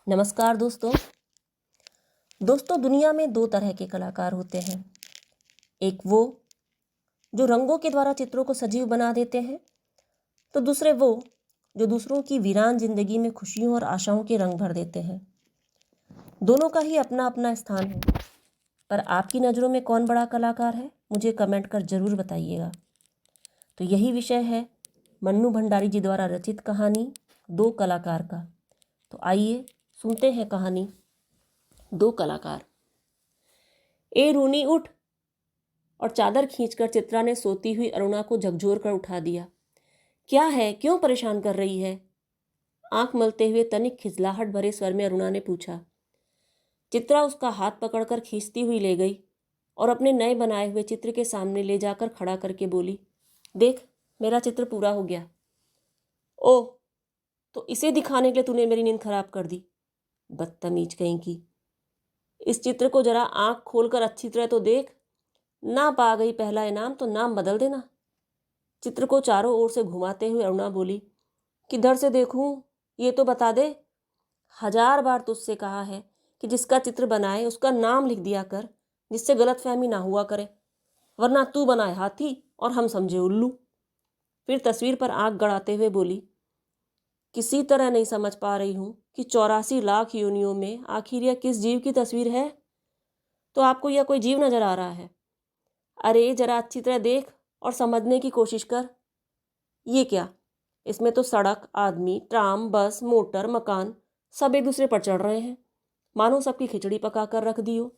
नमस्कार दोस्तों। दुनिया में दो तरह के कलाकार होते हैं। एक वो जो रंगों के द्वारा चित्रों को सजीव बना देते हैं, तो दूसरे वो जो दूसरों की वीरान जिंदगी में खुशियों और आशाओं के रंग भर देते हैं। दोनों का ही अपना अपना स्थान है, पर आपकी नज़रों में कौन बड़ा कलाकार है, मुझे कमेंट कर जरूर बताइएगा। तो यही विषय है मन्नू भंडारी जी द्वारा रचित कहानी दो कलाकार का। तो आइए सुनते हैं कहानी दो कलाकार। ए रूनी उठ, और चादर खींचकर चित्रा ने सोती हुई अरुणा को झकझोर कर उठा दिया। क्या है, क्यों परेशान कर रही है? आंख मलते हुए तनिक खिजलाहट भरे स्वर में अरुणा ने पूछा। चित्रा उसका हाथ पकड़कर खींचती हुई ले गई और अपने नए बनाए हुए चित्र के सामने ले जाकर खड़ा करके बोली, देख, मेरा चित्र पूरा हो गया। ओह, तो इसे दिखाने के लिए तूने मेरी नींद खराब कर दी, बदतमीज कहीं की। इस चित्र को जरा आंख खोलकर अच्छी तरह तो देख। ना पा गई पहला इनाम तो नाम बदल देना। चित्र को चारों ओर से घुमाते हुए अरुणा बोली, किधर से देखूं, ये तो बता दे। 1000 बार तुझसे कहा है कि जिसका चित्र बनाए उसका नाम लिख दिया कर, जिससे गलतफहमी ना हुआ करे, वरना तू बनाए हाथी और हम समझे उल्लू। फिर तस्वीर पर आंख गड़ाते हुए बोली, किसी तरह नहीं समझ पा रही हूं कि 84 लाख योनियों में आखिर यह किस जीव की तस्वीर है। तो आपको यह कोई जीव नजर आ रहा है? अरे जरा अच्छी तरह देख और समझने की कोशिश कर। ये क्या, इसमें तो सड़क, आदमी, ट्राम, बस, मोटर, मकान सब एक दूसरे पर चढ़ रहे हैं, मानो सबकी खिचड़ी पका कर रख दी हो।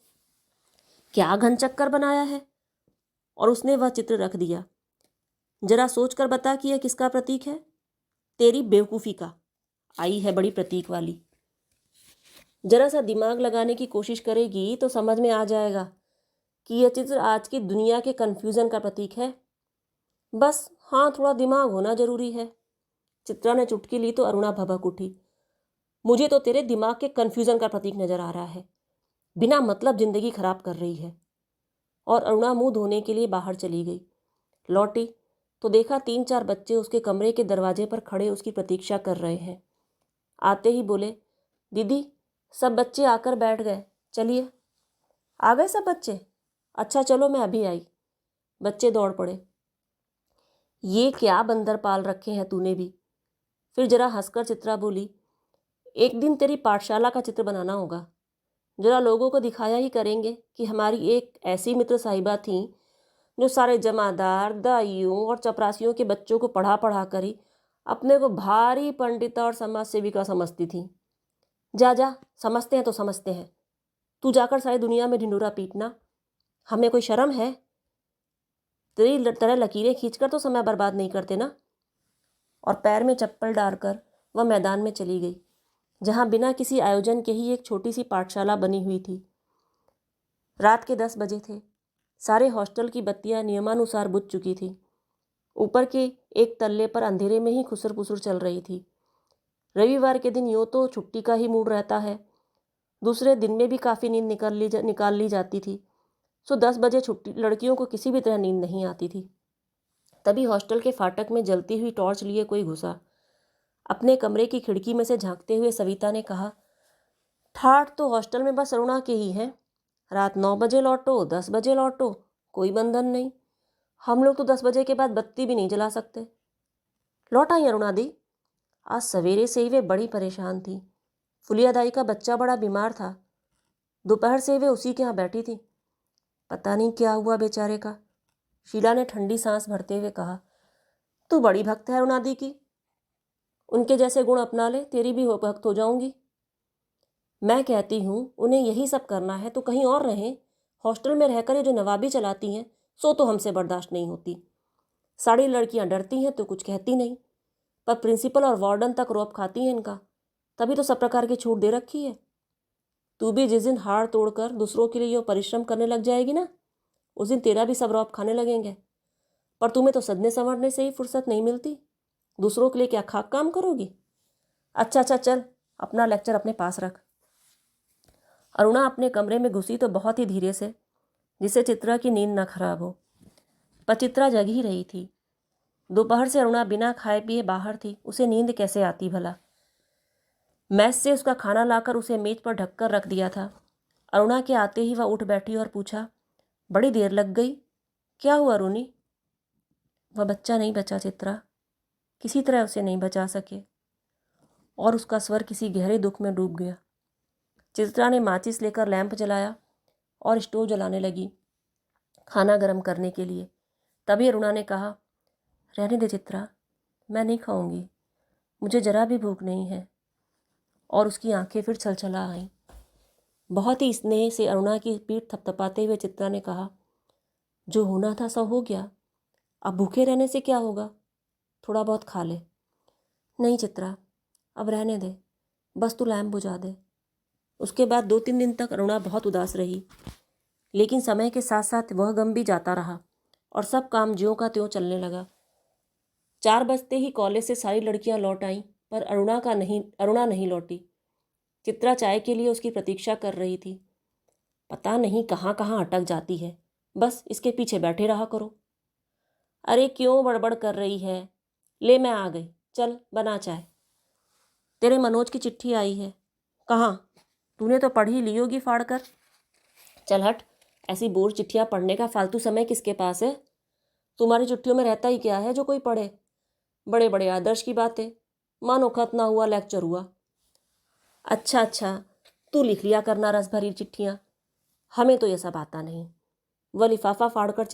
क्या घन चक्कर बनाया है। और उसने वह चित्र रख दिया। जरा सोच कर बता कि यह किसका प्रतीक है? तेरी बेवकूफ़ी का। आई है बड़ी प्रतीक वाली। जरा सा दिमाग लगाने की कोशिश करेगी तो समझ में आ जाएगा कि यह चित्र आज की दुनिया के कन्फ्यूज़न का प्रतीक है। बस हाँ, थोड़ा दिमाग होना जरूरी है। चित्रा ने चुटकी ली तो अरुणा भभक उठी। मुझे तो तेरे दिमाग के कन्फ्यूज़न का प्रतीक नजर आ रहा है। बिना मतलब जिंदगी खराब कर रही है। और अरुणा मुंह धोने के लिए बाहर चली गई। लौटी तो देखा 3-4 बच्चे उसके कमरे के दरवाजे पर खड़े उसकी प्रतीक्षा कर रहे हैं। आते ही बोले, दीदी, सब बच्चे आकर बैठ गए, चलिए। आ गए सब बच्चे? अच्छा चलो, मैं अभी आई। बच्चे दौड़ पड़े। ये क्या बंदर पाल रखे हैं तूने भी? फिर जरा हंसकर चित्रा बोली, एक दिन तेरी पाठशाला का चित्र बनाना होगा। जरा लोगों को दिखाया ही करेंगे कि हमारी एक ऐसी मित्र साहिबा थी जो सारे जमादार, दाइयों और चपरासियों के बच्चों को पढ़ा पढ़ा कर ही अपने को भारी पंडिता और समाज सेविका समझती थी। जा जा, समझते हैं तो समझते हैं। तू जाकर सारी दुनिया में ढिंडोरा पीटना। हमें कोई शर्म है? तेरी तरह लकीरें खींचकर तो समय बर्बाद नहीं करते ना। और पैर में चप्पल डालकर वह मैदान में चली गई, जहां बिना किसी आयोजन के ही एक छोटी सी पाठशाला बनी हुई थी। रात के 10 बजे थे। सारे हॉस्टल की बत्तियां नियमानुसार बुझ चुकी थी। ऊपर के एक तल्ले पर अंधेरे में ही खुसर पुसर चल रही थी। रविवार के दिन यूँ तो छुट्टी का ही मूड रहता है। दूसरे दिन में भी काफ़ी नींद निकाल ली जाती थी। सो 10 बजे छुट्टी लड़कियों को किसी भी तरह नींद नहीं आती थी। तभी हॉस्टल के फाटक में जलती हुई टॉर्च लिए कोई घुसा। अपने कमरे की खिड़की में से झांकते हुए सविता ने कहा, ठाठ तो हॉस्टल में बस अरुणा के ही हैं। रात 9 बजे लौटो, 10 बजे लौटो, कोई बंधन नहीं। हम लोग तो 10 बजे के बाद बत्ती भी नहीं जला सकते। लौट आई अरुणा दी। आज सवेरे से ही वे बड़ी परेशान थी। फुलिया दाई का बच्चा बड़ा बीमार था। दोपहर से वे उसी के यहाँ बैठी थी। पता नहीं क्या हुआ बेचारे का। शीला ने ठंडी सांस भरते हुए कहा, तू बड़ी भक्त है अरुणा दी की। उनके जैसे गुण अपना ले, तेरी भी भक्त हो जाऊंगी। मैं कहती हूँ उन्हें यही सब करना है तो कहीं और रहें। हॉस्टल में रहकर ये जो नवाबी चलाती हैं सो तो हमसे बर्दाश्त नहीं होती। सारी लड़कियां डरती हैं तो कुछ कहती नहीं, पर प्रिंसिपल और वार्डन तक रौब खाती हैं इनका। तभी तो सब प्रकार की छूट दे रखी है। तू भी जिस दिन हाड़ तोड़कर दूसरों के लिए परिश्रम करने लग जाएगी ना, उस दिन तेरा भी सब रौब खाने लगेंगे। पर तुम्हें तो सदने संवरने से ही फुर्सत नहीं मिलती। दूसरों के लिए क्या खाक काम करोगी? अच्छा अच्छा, चल अपना लेक्चर अपने पास रख। अरुणा अपने कमरे में घुसी तो बहुत ही धीरे से, जिससे चित्रा की नींद न खराब हो। पर चित्रा जग ही रही थी। दोपहर से अरुणा बिना खाए पिए बाहर थी, उसे नींद कैसे आती भला? मैस से उसका खाना लाकर उसे मेज पर ढककर रख दिया था। अरुणा के आते ही वह उठ बैठी और पूछा, बड़ी देर लग गई, क्या हुआ रूनी? वह बच्चा नहीं बचा चित्रा, किसी तरह उसे नहीं बचा सके, और उसका स्वर किसी गहरे दुख में डूब गया। चित्रा ने माचिस लेकर लैंप जलाया और स्टोव जलाने लगी खाना गर्म करने के लिए। तभी अरुणा ने कहा, रहने दे चित्रा, मैं नहीं खाऊंगी, मुझे जरा भी भूख नहीं है। और उसकी आंखें फिर छलछला आईं। बहुत ही स्नेह से अरुणा की पीठ थपथपाते हुए चित्रा ने कहा, जो होना था सो हो गया, अब भूखे रहने से क्या होगा, थोड़ा बहुत खा ले। नहीं चित्रा, अब रहने दे, बस तू लैम्प बुझा दे। उसके बाद 2-3 दिन तक अरुणा बहुत उदास रही, लेकिन समय के साथ साथ वह गम भी जाता रहा और सब काम ज्यों का त्यों चलने लगा। 4 बजते ही कॉलेज से सारी लड़कियां लौट आईं, पर अरुणा नहीं लौटी। चित्रा चाय के लिए उसकी प्रतीक्षा कर रही थी। पता नहीं कहाँ कहाँ अटक जाती है, बस इसके पीछे बैठे रहा करो। अरे क्यों बड़बड़ कर रही है, ले मैं आ गई, चल बना चाय। तेरे मनोज की चिट्ठी आई है। कहाँ? तूने तो पढ़ ही ली होगी फाड़ कर। चल हट, ऐसी बोर चिट्ठियाँ पढ़ने का फालतू समय किसके पास है? तुम्हारी चिट्ठियों में रहता ही क्या है जो कोई पढ़े? बड़े बड़े आदर्श की बातें, मानो खत ना हुआ लेक्चर हुआ। अच्छा अच्छा, तू लिख लिया करना रस भरी चिट्ठियाँ, हमें तो यह सब आता नहीं। वह लिफाफा फाड़कर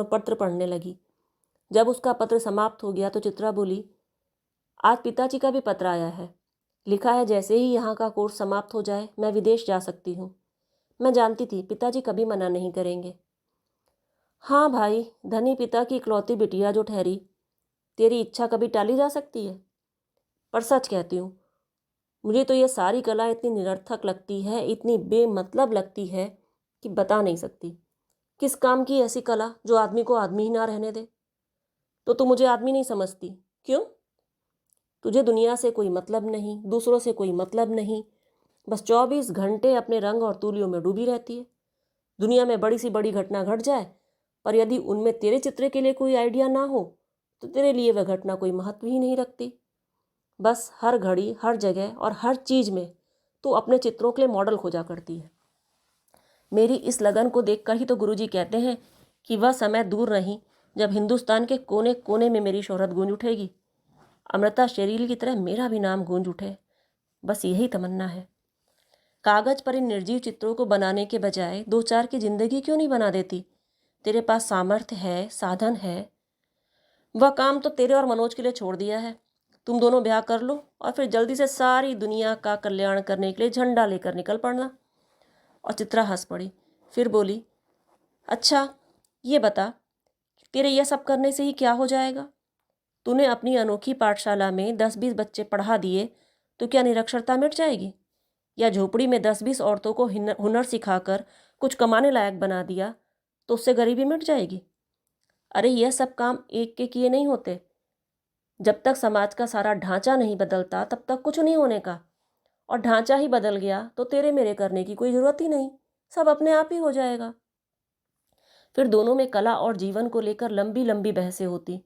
पत्र पढ़ने लगी। जब उसका पत्र समाप्त हो गया तो चित्रा बोली, आज पिताजी का भी पत्र आया है। लिखा है जैसे ही यहाँ का कोर्स समाप्त हो जाए मैं विदेश जा सकती हूँ। मैं जानती थी पिताजी कभी मना नहीं करेंगे। हाँ भाई, धनी पिता की इकलौती बिटिया जो ठहरी, तेरी इच्छा कभी टाली जा सकती है? पर सच कहती हूँ, मुझे तो यह सारी कला इतनी निरर्थक लगती है, इतनी बेमतलब लगती है कि बता नहीं सकती। किस काम की ऐसी कला जो आदमी को आदमी ही ना रहने दे? तो तू मुझे आदमी नहीं समझती, क्यों? तुझे दुनिया से कोई मतलब नहीं, दूसरों से कोई मतलब नहीं, बस 24 घंटे अपने रंग और तूलियों में डूबी रहती है। दुनिया में बड़ी सी बड़ी घटना घट जाए, पर यदि उनमें तेरे चित्र के लिए कोई आइडिया ना हो तो तेरे लिए वह घटना कोई महत्व ही नहीं रखती। बस हर घड़ी, हर जगह और हर चीज़ में तू अपने चित्रों के लिए मॉडल खोजा करती है। मेरी इस लगन को देखकर ही तो गुरुजी कहते हैं कि वह समय दूर नहीं जब हिंदुस्तान के कोने कोने में मेरी शोहरत गूंज उठेगी। अमृता शेरील की तरह मेरा भी नाम गूंज उठे, बस यही तमन्ना है। कागज पर इन निर्जीव चित्रों को बनाने के बजाय 2-4 की जिंदगी क्यों नहीं बना देती? तेरे पास सामर्थ्य है, साधन है। वह काम तो तेरे और मनोज के लिए छोड़ दिया है। तुम दोनों ब्याह कर लो और फिर जल्दी से सारी दुनिया का कल्याण करने के लिए झंडा लेकर निकल पड़ना। और चित्रा हंस पड़ी, फिर बोली, अच्छा ये बता, तेरे यह सब करने से ही क्या हो जाएगा? तूने अपनी अनोखी पाठशाला में 10-20 बच्चे पढ़ा दिए तो क्या निरक्षरता मिट जाएगी? या झोपड़ी में 10-20 औरतों को हुनर सिखाकर कुछ कमाने लायक बना दिया तो उससे गरीबी मिट जाएगी? अरे यह सब काम एक के किए नहीं होते। जब तक समाज का सारा ढांचा नहीं बदलता तब तक कुछ नहीं होने का। और ढांचा ही बदल गया तो तेरे मेरे करने की कोई ज़रूरत ही नहीं, सब अपने आप ही हो जाएगा। फिर दोनों में कला और जीवन को लेकर लंबी लंबी बहसें होती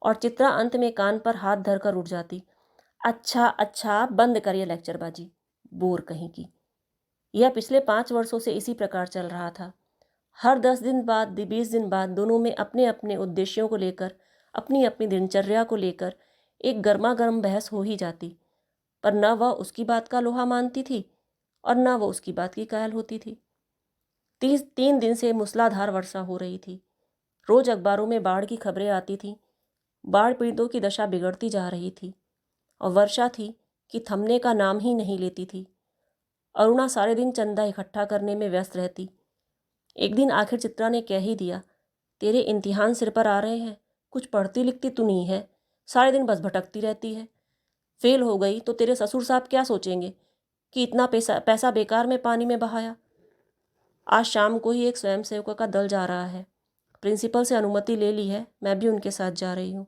और चित्रा अंत में कान पर हाथ धरकर उठ जाती। अच्छा अच्छा, बंद करिए लेक्चरबाजी, बोर कहीं की। यह पिछले 5 वर्षों से इसी प्रकार चल रहा था। हर 10 दिन बाद 20 दिन बाद दोनों में अपने अपने उद्देश्यों को लेकर, अपनी अपनी दिनचर्या को लेकर एक गर्मा गर्म बहस हो ही जाती, पर न वह उसकी बात का लोहा मानती थी और न वह उसकी बात की कायल होती थी। 3 दिन से मूसलाधार वर्षा हो रही थी। रोज अखबारों में बाढ़ की खबरें आती थीं। बाढ़ पीड़ितों की दशा बिगड़ती जा रही थी और वर्षा थी कि थमने का नाम ही नहीं लेती थी। अरुणा सारे दिन चंदा इकट्ठा करने में व्यस्त रहती। एक दिन आखिर चित्रा ने कह ही दिया, तेरे इम्तिहान सिर पर आ रहे हैं, कुछ पढ़ती लिखती तू नहीं है, सारे दिन बस भटकती रहती है। फेल हो गई तो तेरे ससुर साहब क्या सोचेंगे कि इतना पैसा बेकार में पानी में बहाया। आज शाम को ही एक स्वयंसेवकों का दल जा रहा है। प्रिंसिपल से अनुमति ले ली है, मैं भी उनके साथ जा रही हूँ।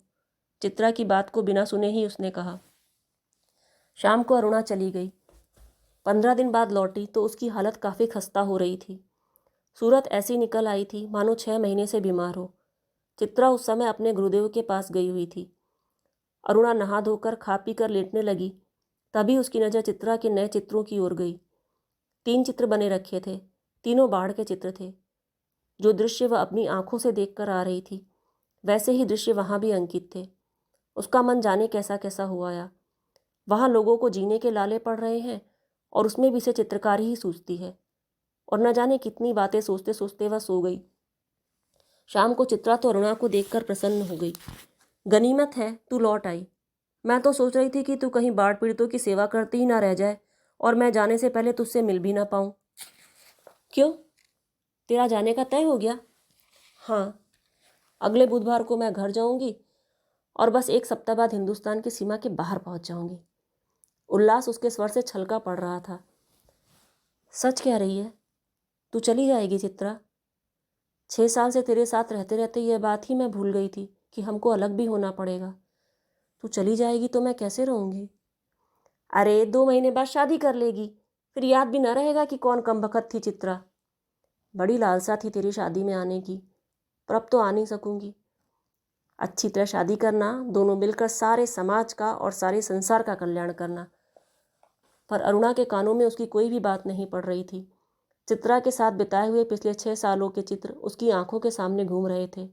चित्रा की बात को बिना सुने ही उसने कहा। शाम को अरुणा चली गई। 15 दिन बाद लौटी तो उसकी हालत काफ़ी खस्ता हो रही थी। सूरत ऐसी निकल आई थी मानो 6 महीने से बीमार हो। चित्रा उस समय अपने गुरुदेव के पास गई हुई थी। अरुणा नहा धोकर खा पी कर लेटने लगी तभी उसकी नज़र चित्रा के नए चित्रों की ओर गई। 3 चित्र बने रखे थे, तीनों बाढ़ के चित्र थे। जो दृश्य वह अपनी आंखों से देखकर आ रही थी, वैसे ही दृश्य वहाँ भी अंकित थे। उसका मन जाने कैसा कैसा हुआ आया। वहाँ लोगों को जीने के लाले पड़ रहे हैं और उसमें भी इसे चित्रकारी ही सूझती है। और न जाने कितनी बातें सोचते सोचते वह सो गई। शाम को चित्रा तो अरुणा को देखकर प्रसन्न हो गई। गनीमत है तू लौट आई। मैं तो सोच रही थी कि तू कहीं बाढ़ पीड़ितों की सेवा करती ही ना रह जाए और मैं जाने से पहले तुझसे मिल भी ना पाऊँ। क्यों, तेरा जाने का तय हो गया? हाँ, अगले बुधवार को मैं घर जाऊंगी और बस 1 सप्ताह बाद हिंदुस्तान की सीमा के बाहर पहुंच जाऊंगी। उल्लास उसके स्वर से छलका पड़ रहा था। सच कह रही है? तू चली जाएगी चित्रा? 6 साल से तेरे साथ रहते रहते यह बात ही मैं भूल गई थी कि हमको अलग भी होना पड़ेगा। तू चली जाएगी तो मैं कैसे रहूँगी? अरे 2 महीने बाद शादी कर लेगी, फिर याद भी न रहेगा कि कौन कमबख्त थी चित्रा। बड़ी लालसा थी तेरी शादी में आने की, पर अब तो आ नहीं सकूंगी। अच्छी तरह शादी करना, दोनों मिलकर सारे समाज का और सारे संसार का कल्याण करना। पर अरुणा के कानों में उसकी कोई भी बात नहीं पड़ रही थी। चित्रा के साथ बिताए हुए पिछले 6 सालों के चित्र उसकी आंखों के सामने घूम रहे थे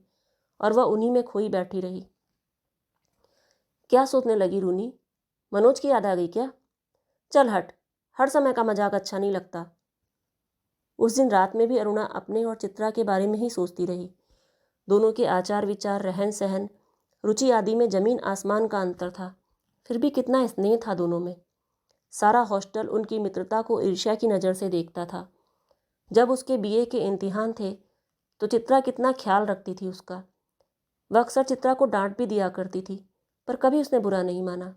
और वह उन्हीं में खोई बैठी रही। क्या सोचने लगी रूनी? मनोज की याद आ गई क्या? चल हट, हर समय का मजाक अच्छा नहीं लगता। उस दिन रात में भी अरुणा अपने और चित्रा के बारे में ही सोचती रही। दोनों के आचार विचार, रहन सहन, रुचि आदि में जमीन आसमान का अंतर था, फिर भी कितना स्नेह था दोनों में। सारा हॉस्टल उनकी मित्रता को ईर्ष्या की नज़र से देखता था। जब उसके बीए के इम्तिहान थे तो चित्रा कितना ख्याल रखती थी उसका। वह अक्सर चित्रा को डांट भी दिया करती थी, पर कभी उसने बुरा नहीं माना।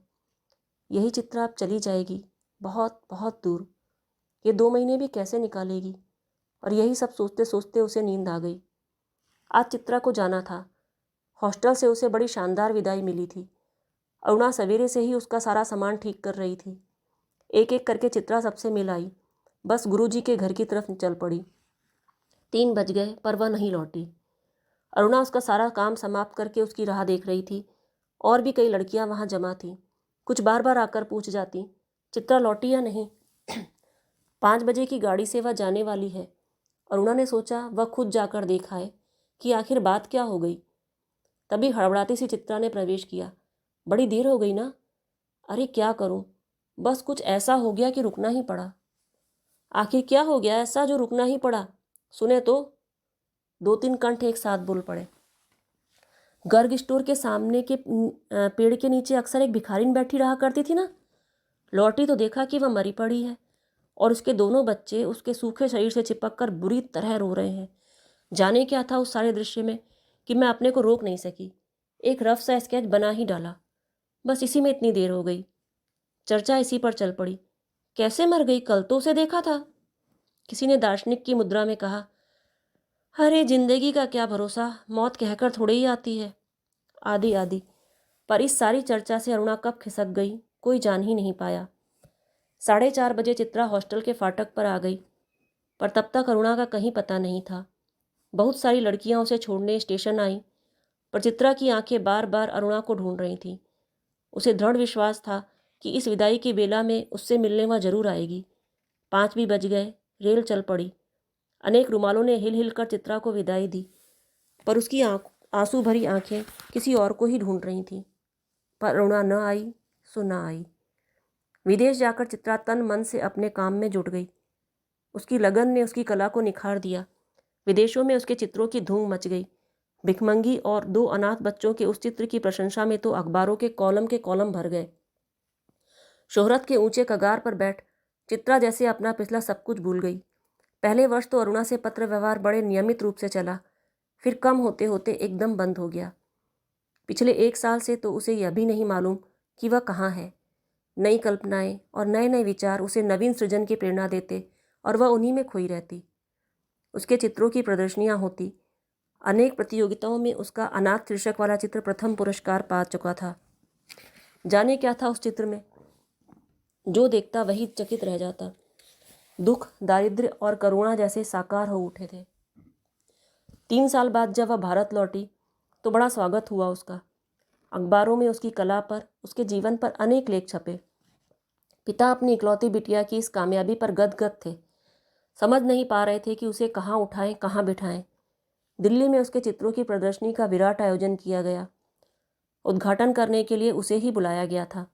यही चित्रा अब चली जाएगी, बहुत बहुत दूर। ये 2 महीने भी कैसे निकालेगी? और यही सब सोचते सोचते उसे नींद आ गई। आज चित्रा को जाना था। हॉस्टल से उसे बड़ी शानदार विदाई मिली थी। अरुणा सवेरे से ही उसका सारा सामान ठीक कर रही थी। एक एक करके चित्रा सबसे मिल आई, बस गुरुजी के घर की तरफ चल पड़ी। 3 बज गए पर वह नहीं लौटी। अरुणा उसका सारा काम समाप्त करके उसकी राह देख रही थी। और भी कई लड़कियां वहां जमा थीं। कुछ बार बार आकर पूछ जाती, चित्रा लौटी या नहीं। 5 बजे की गाड़ी से वह जाने वाली है। अरुणा ने सोचा वह खुद जाकर देखा है कि आखिर बात क्या हो गई। तभी हड़बड़ाती सी चित्रा ने प्रवेश किया। बड़ी देर हो गई ना? अरे क्या करूं, बस कुछ ऐसा हो गया कि रुकना ही पड़ा। आखिर क्या हो गया ऐसा जो रुकना ही पड़ा? सुने तो। 2-3 कंठ एक साथ बोल पड़े। गर्ग स्टोर के सामने के पेड़ के नीचे अक्सर एक भिखारिन बैठी रहा करती थी ना। लौटी तो देखा कि वह मरी पड़ी है और उसके दोनों बच्चे उसके सूखे शरीर से चिपक कर बुरी तरह रो रहे हैं। जाने क्या था उस सारे दृश्य में कि मैं अपने को रोक नहीं सकी। एक रफ सा स्केच बना ही डाला। बस इसी में इतनी देर हो गई। चर्चा इसी पर चल पड़ी। कैसे मर गई, कल तो उसे देखा था। किसी ने दार्शनिक की मुद्रा में कहा, अरे जिंदगी का क्या भरोसा, मौत कहकर थोड़े ही आती है, आदि आदि। पर इस सारी चर्चा से अरुणा कब खिसक गई कोई जान ही नहीं पाया। 4:30 बजे चित्रा हॉस्टल के फाटक पर आ गई, पर तब तक अरुणा का कहीं पता नहीं था। बहुत सारी लड़कियां उसे छोड़ने स्टेशन आईं, पर चित्रा की आंखें बार बार अरुणा को ढूंढ रही थीं। उसे दृढ़ विश्वास था कि इस विदाई की बेला में उससे मिलने वह जरूर आएगी। 5 भी बज गए, रेल चल पड़ी। अनेक रुमालों ने हिल हिल कर चित्रा को विदाई दी, पर उसकी आंसू भरी आंखें किसी और को ही ढूंढ रही थीं। पर अरुणा न आई सो न आई। विदेश जाकर चित्रा तन मन से अपने काम में जुट गई। उसकी लगन ने उसकी कला को निखार दिया। विदेशों में उसके चित्रों की धूम मच गई। भिखमंगी और 2 अनाथ बच्चों के उस चित्र की प्रशंसा में तो अखबारों के कॉलम भर गए। शोहरत के ऊंचे कगार पर बैठ चित्रा जैसे अपना पिछला सब कुछ भूल गई। पहले वर्ष तो अरुणा से पत्र व्यवहार बड़े नियमित रूप से चला, फिर कम होते होते एकदम बंद हो गया। पिछले 1 साल से तो उसे यह भी नहीं मालूम कि वह कहाँ है। नई कल्पनाएं और नए नए विचार उसे नवीन सृजन की प्रेरणा देते और वह उन्हीं में खोई रहती। उसके चित्रों की प्रदर्शनियां होती। अनेक प्रतियोगिताओं में उसका अनाथ शीर्षक वाला चित्र प्रथम पुरस्कार पा चुका था। जाने क्या था उस चित्र में, जो देखता वही चकित रह जाता। दुख, दारिद्र्य और करुणा जैसे साकार हो उठे थे। 3 साल बाद जब वह भारत लौटी तो बड़ा स्वागत हुआ उसका। अखबारों में उसकी कला पर, उसके जीवन पर अनेक लेख छपे। पिता अपनी इकलौती बिटिया की इस कामयाबी पर गदगद थे। समझ नहीं पा रहे थे कि उसे कहाँ उठाएं, कहाँ बिठाएं। दिल्ली में उसके चित्रों की प्रदर्शनी का विराट आयोजन किया गया। उद्घाटन करने के लिए उसे ही बुलाया गया था।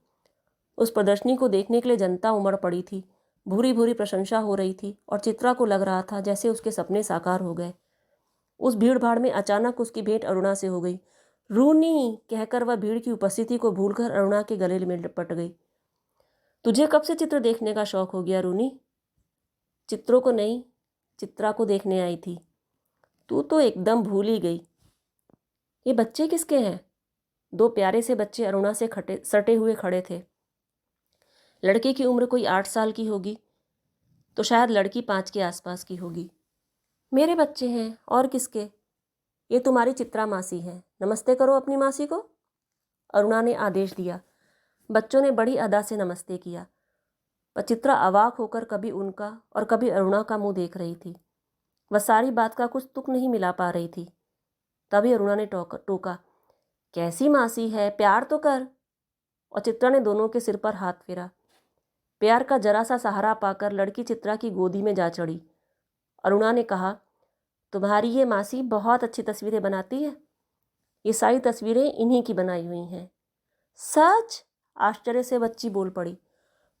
उस प्रदर्शनी को देखने के लिए जनता उमड़ पड़ी थी। भूरी भूरी प्रशंसा हो रही थी और चित्रा को लग रहा था जैसे उसके सपने साकार हो गए। उस भीड़ भाड़ में अचानक उसकी भेंट अरुणा से हो गई। रूनी कहकर वह भीड़ की उपस्थिति को भूलकर अरुणा के गले में लिपट गई। तुझे कब से चित्र देखने का शौक हो गया रूनी? चित्रों को नहीं, चित्रा को देखने आई थी। तू तो एकदम भूल ही गई। ये बच्चे किसके हैं? दो प्यारे से बच्चे अरुणा से सटे हुए खड़े थे। लड़के की उम्र कोई 8 साल की होगी तो शायद लड़की 5 के आसपास की होगी। मेरे बच्चे हैं, और किसके? ये तुम्हारी चित्रा मासी है, नमस्ते करो अपनी मासी को, अरुणा ने आदेश दिया। बच्चों ने बड़ी अदा से नमस्ते किया, पर चित्रा अवाक होकर कभी उनका और कभी अरुणा का मुंह देख रही थी। वह सारी बात का कुछ तुक नहीं मिला पा रही थी। तभी अरुणा ने टोका, कैसी मासी है, प्यार तो कर। और चित्रा ने दोनों के सिर पर हाथ फेरा। प्यार का जरा सा सहारा पाकर लड़की चित्रा की गोदी में जा चढ़ी। अरुणा ने कहा, तुम्हारी ये मासी बहुत अच्छी तस्वीरें बनाती है। ये सारी तस्वीरें इन्हीं की बनाई हुई हैं। सच? आश्चर्य से बच्ची बोल पड़ी।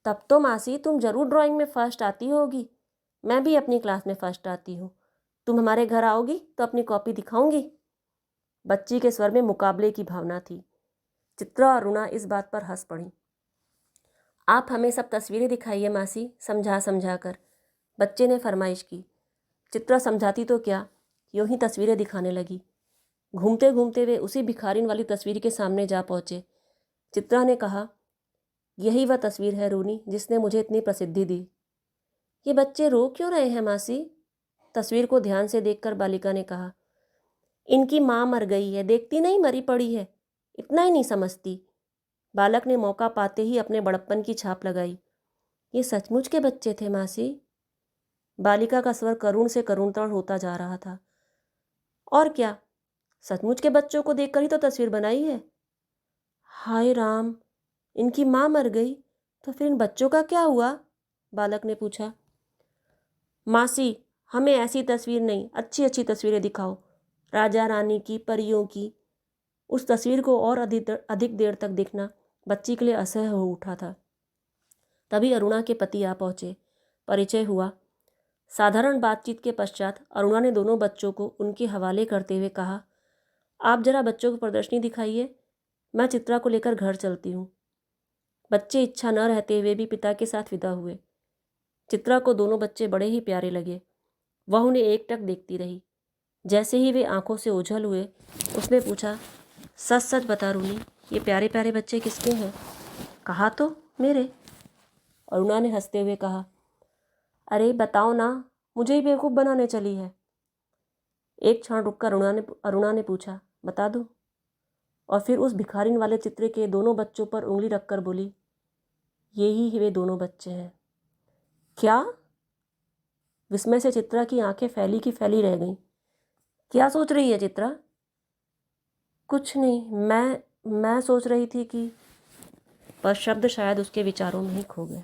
तब तो मासी तुम जरूर ड्राइंग में फर्स्ट आती होगी। मैं भी अपनी क्लास में फर्स्ट आती हूँ। तुम हमारे घर आओगी तो अपनी कॉपी दिखाऊंगी। बच्ची के स्वर में मुकाबले की भावना थी। चित्रा और अरुणा इस बात पर हंस पड़ी। आप हमें सब तस्वीरें दिखाइए मासी, समझा समझा कर, बच्चे ने फरमाइश की। चित्रा समझाती तो क्या, यूं ही तस्वीरें दिखाने लगी। घूमते घूमते वे उसी भिखारिन वाली तस्वीर के सामने जा पहुंचे। चित्रा ने कहा, यही वह तस्वीर है रूनी जिसने मुझे इतनी प्रसिद्धि दी। ये बच्चे रो क्यों रहे हैं मासी? तस्वीर को ध्यान से देखकर बालिका ने कहा, इनकी माँ मर गई है, देखती नहीं मरी पड़ी है, इतना ही नहीं समझती। बालक ने मौका पाते ही अपने बड़प्पन की छाप लगाई। ये सचमुच के बच्चे थे मासी? बालिका का स्वर करुण से करुणतर होता जा रहा था। और क्या, सचमुच के बच्चों को देखकर ही तो तस्वीर बनाई है। हाय राम, इनकी माँ मर गई तो फिर इन बच्चों का क्या हुआ? बालक ने पूछा। मासी, हमें ऐसी तस्वीर नहीं, अच्छी अच्छी तस्वीरें दिखाओ, राजा रानी की, परियों की। उस तस्वीर को और अधिक देर तक देखना बच्ची के लिए असह्य हो उठा था। तभी अरुणा के पति आ पहुंचे। परिचय हुआ। साधारण बातचीत के पश्चात अरुणा ने दोनों बच्चों को उनके हवाले करते हुए कहा, आप जरा बच्चों को प्रदर्शनी दिखाइए, मैं चित्रा को लेकर घर चलती हूँ। बच्चे इच्छा न रहते हुए भी पिता के साथ विदा हुए। चित्रा को दोनों बच्चे बड़े ही प्यारे लगे। वह उन्हें एकटक देखती रही। जैसे ही वे आंखों से ओझल हुए, उसने पूछा, सच सच बता रूनी, ये प्यारे प्यारे बच्चे किसके हैं? कहा तो मेरे। अरुणा ने हंसते हुए कहा, अरे बताओ ना, मुझे ही बेवकूफ़ बनाने चली है। एक क्षण रुककर अरुणा ने पूछा, बता दूं? और फिर उस भिखारिन वाले चित्र के दोनों बच्चों पर उंगली रखकर बोली, यही वे दोनों बच्चे हैं। क्या? विस्मय से चित्रा की आंखें फैली की फैली रह गईं। क्या सोच रही है चित्रा? कुछ नहीं, मैं सोच रही थी कि, पर शब्द शायद उसके विचारों में ही खो गए।